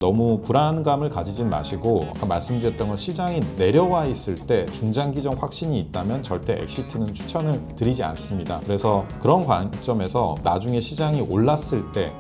너무 불안감을 가지진 마시고 아까 말씀드렸던 건 시장이 내려와 있을 때 중장기적 확신이 있다면 절대 엑시트는 추천을 드리지 않습니다. 그래서 그런 관점에서 나중에 시장이 올랐을 때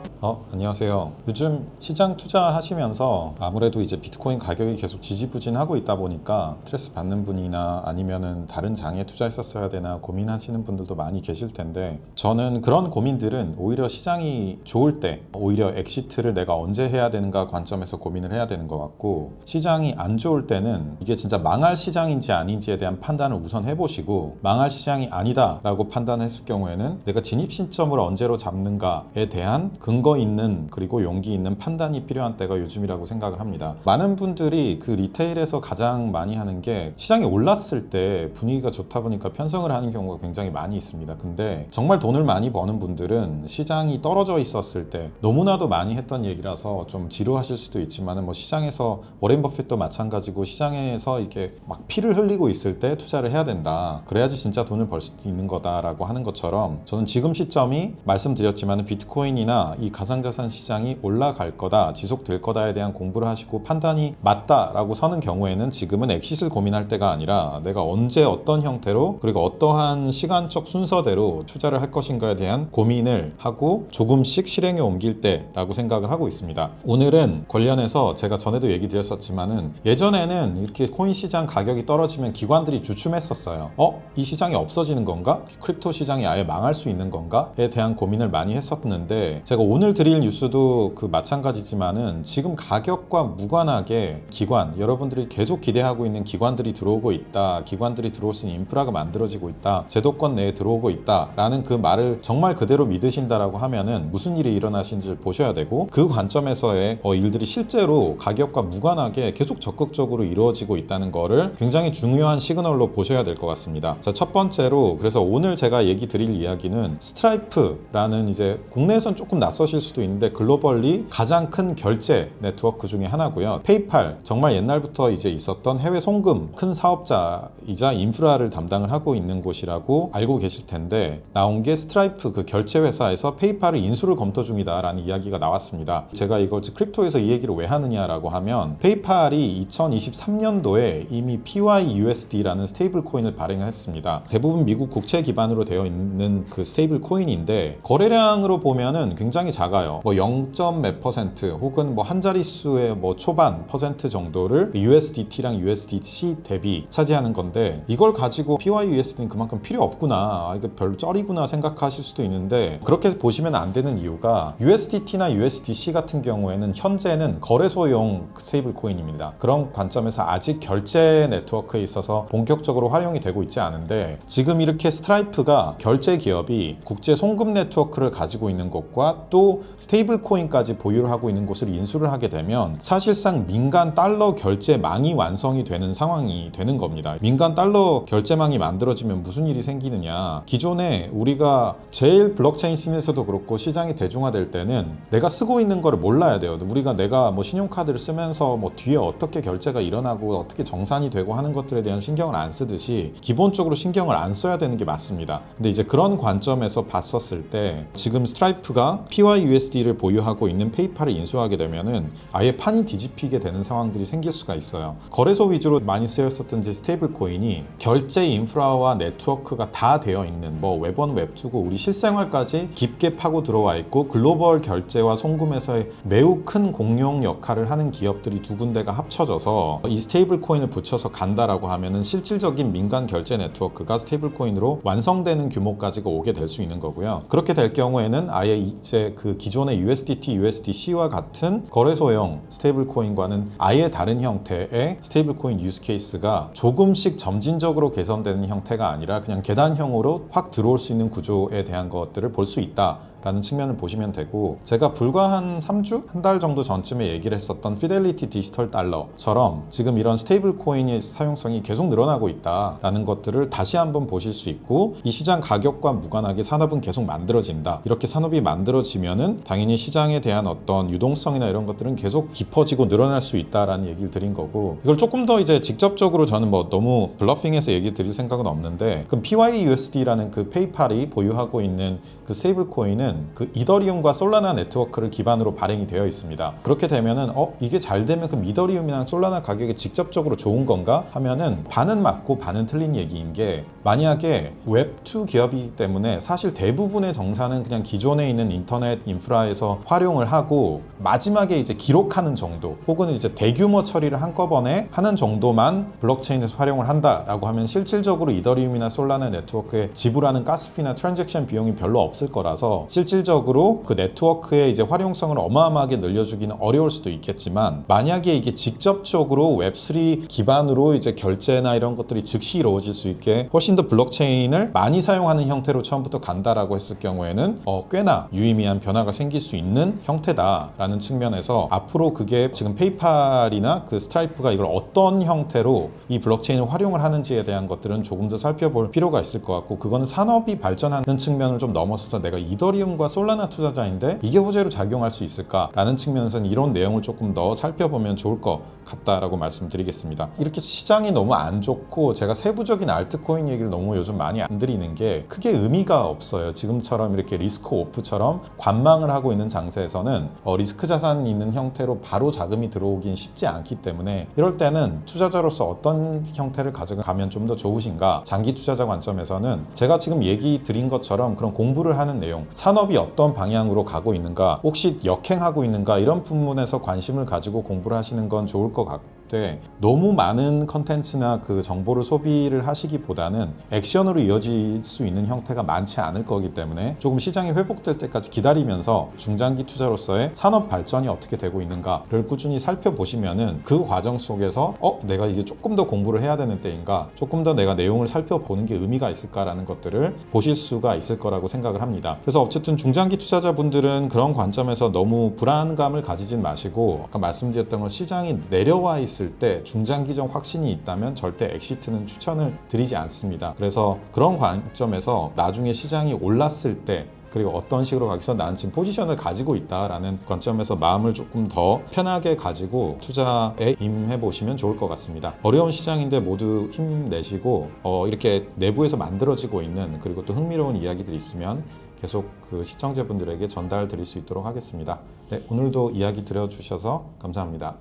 안녕하세요. 요즘 시장 투자하시면서 아무래도 이제 비트코인 가격이 계속 지지부진하고 있다 보니까 스트레스 받는 분이나 아니면은 다른 장에 투자했었어야 되나 고민하시는 분들도 많이 계실 텐데, 저는 그런 고민들은 오히려 시장이 좋을 때 오히려 엑시트를 내가 언제 해야 되는가 관점에서 고민을 해야 되는 것 같고, 시장이 안 좋을 때는 이게 진짜 망할 시장인지 아닌지에 대한 판단을 우선 해보시고, 망할 시장이 아니다 라고 판단했을 경우에는 내가 진입 신점을 언제로 잡는가에 대한 근거 있는 그리고 용기 있는 판단이 필요한 때가 요즘이라고 생각을 합니다. 많은 분들이 그 리테일에서 가장 많이 하는 게 시장이 올랐을 때 분위기가 좋다 보니까 편성을 하는 경우가 굉장히 많이 있습니다. 근데 정말 돈을 많이 버는 분들은 시장이 떨어져 있었을 때, 너무나도 많이 했던 얘기라서 좀 지루하실 수도 있지만 뭐 시장에서 워렌 버핏도 마찬가지고 시장에서 이렇게 막 피를 흘리고 있을 때 투자를 해야 된다, 그래야지 진짜 돈을 벌 수 있는 거다라고 하는 것처럼, 저는 지금 시점이 말씀드렸지만 비트코인이나 이 가상자산 시장이 올라갈 거다, 지속될 거다에 대한 공부를 하시고 판단이 맞다라고 서는 경우에는 지금은 엑싯을 고민할 때가 아니라 내가 언제 어떤 형태로 그리고 어떠한 시간적 순서대로 투자를 할 것인가에 대한 고민을 하고 조금씩 실행에 옮길 때라고 생각을 하고 있습니다. 오늘은 관련해서 제가 전에도 얘기 드렸었지만은, 예전에는 이렇게 코인 시장 가격이 떨어지면 기관들이 주춤했었어요. 이 시장이 없어지는 건가? 크립토 시장이 아예 망할 수 있는 건가?에 대한 고민을 많이 했었는데, 제가 오늘 드릴 뉴스도 그 마찬가지지만은 지금 가격과 무관하게 기관, 여러분들이 계속 기대하고 있는 기관들이 들어오고 있다, 기관들이 들어올 수 있는 인프라가 만들어지고 있다, 제도권 내에 들어오고 있다 라는 그 말을 정말 그대로 믿으신다라고 하면은 무슨 일이 일어나신지를 보셔야 되고, 그 관점에서의 일들이 실제로 가격과 무관하게 계속 적극적으로 이루어지고 있다는 거를 굉장히 중요한 시그널로 보셔야 될 것 같습니다. 자, 첫 번째로, 그래서 오늘 제가 얘기 드릴 이야기는 스트라이프라는, 이제 국내에선 조금 낯서실 수도 있는데 글로벌리 가장 큰 결제 네트워크 중에 하나고요. 페이팔, 정말 옛날부터 이제 있었던 해외 송금 큰 사업자이자 인프라를 담당을 하고 있는 곳이라고 알고 계실 텐데, 나온 게 스트라이프 그 결제 회사에서 페이팔을 인수를 검토 중이다라는 이야기가 나왔습니다. 제가 이걸 크립토에서 이 얘기를 왜 하느냐라고 하면, 페이팔이 2023년도에 이미 PYUSD라는 스테이블 코인을 발행했습니다. 대부분 미국 국채 기반으로 되어 있는 그 스테이블 코인인데, 거래량으로 보면은 굉장히 작아요. 뭐 0. 몇 퍼센트 혹은 뭐 한 자릿수의 뭐 초반 퍼센트 정도를 USDT랑 USDC 대비 차지하는 건데, 이걸 가지고 PYUSD는 그만큼 필요 없구나, 이거 별로 쩔이구나 생각하실 수도 있는데, 그렇게 보시면 안 되는 이유가, USDT나 USDC 같은 경우에는 현재는 거래소용 스테이블 코인입니다. 그런 관점에서 아직 결제 네트워크에 있어서 본격적으로 활용이 되고 있지 않은데, 지금 이렇게 스트라이프가 결제 기업이 국제 송금 네트워크를 가지고 있는 것과 또 스테이블 코인까지 보유를 하고 있는 곳을 인수를 하게 되면 사실상 민간 달러 결제망이 완성이 되는 상황이 되는 겁니다. 민간 달러 결제망이 만들어지면 무슨 일이 생기느냐, 기존에 우리가 제일 블록체인 씬에서도 그렇고 시장이 대중화될 때는 내가 쓰고 있는 거를 몰라야 돼요. 내가 뭐 신용카드를 쓰면서 뭐 뒤에 어떻게 결제가 일어나고 어떻게 정산이 되고 하는 것들에 대한 신경을 안 쓰듯이 기본적으로 신경을 안 써야 되는 게 맞습니다. 근데 이제 그런 관점에서 봤었을 때, 지금 스트라이프가 PYUSD를 보유하고 있는 페이팔을 인수하게 되면은 아예 판이 뒤집히게 되는 상황들이 생길 수가 있어요. 거래소 위주로 많이 쓰였었던 스테이블 코인이 결제 인프라와 네트워크가 다 되어 있는, 뭐 웹1, 웹2고 우리 실생활까지 깊게 파고 들어와 있고 글로벌 결제와 송금에서의 매우 큰 공룡 역할을 하는 기업들이 두 군데가 합쳐져서 이 스테이블 코인을 붙여서 간다라고 하면은 실질적인 민간 결제 네트워크가 스테이블 코인으로 완성되는 규모까지가 오게 될 수 있는 거고요. 그렇게 될 경우에는 아예 이제 그 기존의 USDT, USDC와 같은 거래소형 스테이블 코인과는 아예 다른 형태의 스테이블 코인 유스 케이스가 조금씩 점진적으로 개선되는 형태가 아니라 그냥 계단형으로 확 들어올 수 있는 구조에 대한 것들을 볼 수 있다 라는 측면을 보시면 되고, 제가 불과 한 3주? 한 달 정도 전쯤에 얘기를 했었던 피델리티 디지털 달러처럼 지금 이런 스테이블 코인의 사용성이 계속 늘어나고 있다라는 것들을 다시 한번 보실 수 있고, 이 시장 가격과 무관하게 산업은 계속 만들어진다, 이렇게 산업이 만들어지면은 당연히 시장에 대한 어떤 유동성이나 이런 것들은 계속 깊어지고 늘어날 수 있다라는 얘기를 드린 거고, 이걸 조금 더 이제 직접적으로 저는 뭐 너무 블러핑해서 얘기 드릴 생각은 없는데, 그럼 PYUSD라는 그 페이팔이 보유하고 있는 그 스테이블 코인은 자체는 그 이더리움과 솔라나 네트워크를 기반으로 발행이 되어 있습니다. 그렇게 되면은 이게 잘 되면 그럼 이더리움이랑 솔라나 가격이 직접적으로 좋은 건가 하면은 반은 맞고 반은 틀린 얘기인 게, 만약에 웹2 기업이기 때문에 사실 대부분의 정사는 그냥 기존에 있는 인터넷 인프라에서 활용을 하고 마지막에 이제 기록하는 정도 혹은 이제 대규모 처리를 한꺼번에 하는 정도만 블록체인에서 활용을 한다라고 하면 실질적으로 이더리움이나 솔라나 네트워크에 지불하는 가스피나 트랜잭션 비용이 별로 없을 거라서 실질적으로 그 네트워크의 이제 활용성을 어마어마하게 늘려주기는 어려울 수도 있겠지만, 만약에 이게 직접적으로 웹3 기반으로 이제 결제나 이런 것들이 즉시 이루어질 수 있게 훨씬 더 블록체인을 많이 사용하는 형태로 처음부터 간다라고 했을 경우에는 꽤나 유의미한 변화가 생길 수 있는 형태다라는 측면에서, 앞으로 그게 지금 페이팔이나 그 스트라이프가 이걸 어떤 형태로 이 블록체인을 활용을 하는지에 대한 것들은 조금 더 살펴볼 필요가 있을 것 같고, 그거는 산업이 발전하는 측면을 좀 넘어서서 내가 이더리움과 솔라나 투자자인데 이게 호재로 작용할 수 있을까라는 측면에서는 이런 내용을 조금 더 살펴보면 좋을 것 같다라고 말씀드리겠습니다. 이렇게 시장이 너무 안 좋고 제가 세부적인 알트코인 얘기를 너무 요즘 많이 안 드리는 게 크게 의미가 없어요. 지금처럼 이렇게 리스크 오프처럼 관망을 하고 있는 장세에서는 리스크 자산이 있는 형태로 바로 자금이 들어오긴 쉽지 않기 때문에, 이럴 때는 투자자로서 어떤 형태를 가져가면 좀 더 좋으신가, 장기 투자자 관점에서는 제가 지금 얘기 드린 것처럼 그런 공부를 하는 내용, 산업이 어떤 방향으로 가고 있는가, 혹시 역행하고 있는가, 이런 부분에서 관심을 가지고 공부를 하시는 건 좋을 것 같되, 너무 많은 컨텐츠나 그 정보를 소비를 하시기보다는 액션으로 이어질 수 있는 형태가 많지 않을 거기 때문에 조금 시장이 회복될 때까지 기다리면서 중장기 투자로서의 산업 발전이 어떻게 되고 있는가를 꾸준히 살펴보시면은 그 과정 속에서 내가 이게 조금 더 공부를 해야 되는 때인가, 조금 더 내가 내용을 살펴보는 게 의미가 있을까라는 것들을 보실 수가 있을 거라고 생각을 합니다. 그래서 어쨌든 중장기 투자자분들은 그런 관점에서 너무 불안감을 가지진 마시고, 아까 말씀드렸던 건 시장이 내려와 있을 때 중장기적 확신이 있다면 절대 엑시트는 추천을 드리지 않습니다. 그래서 그런 관점에서 나중에 시장이 올랐을 때, 그리고 어떤 식으로 가기서 나는 지금 포지션을 가지고 있다라는 관점에서 마음을 조금 더 편하게 가지고 투자에 임해 보시면 좋을 것 같습니다. 어려운 시장인데 모두 힘내시고 이렇게 내부에서 만들어지고 있는, 그리고 또 흥미로운 이야기들이 있으면 계속 그 시청자분들에게 전달 드릴 수 있도록 하겠습니다. 네, 오늘도 이야기 들어주셔서 감사합니다.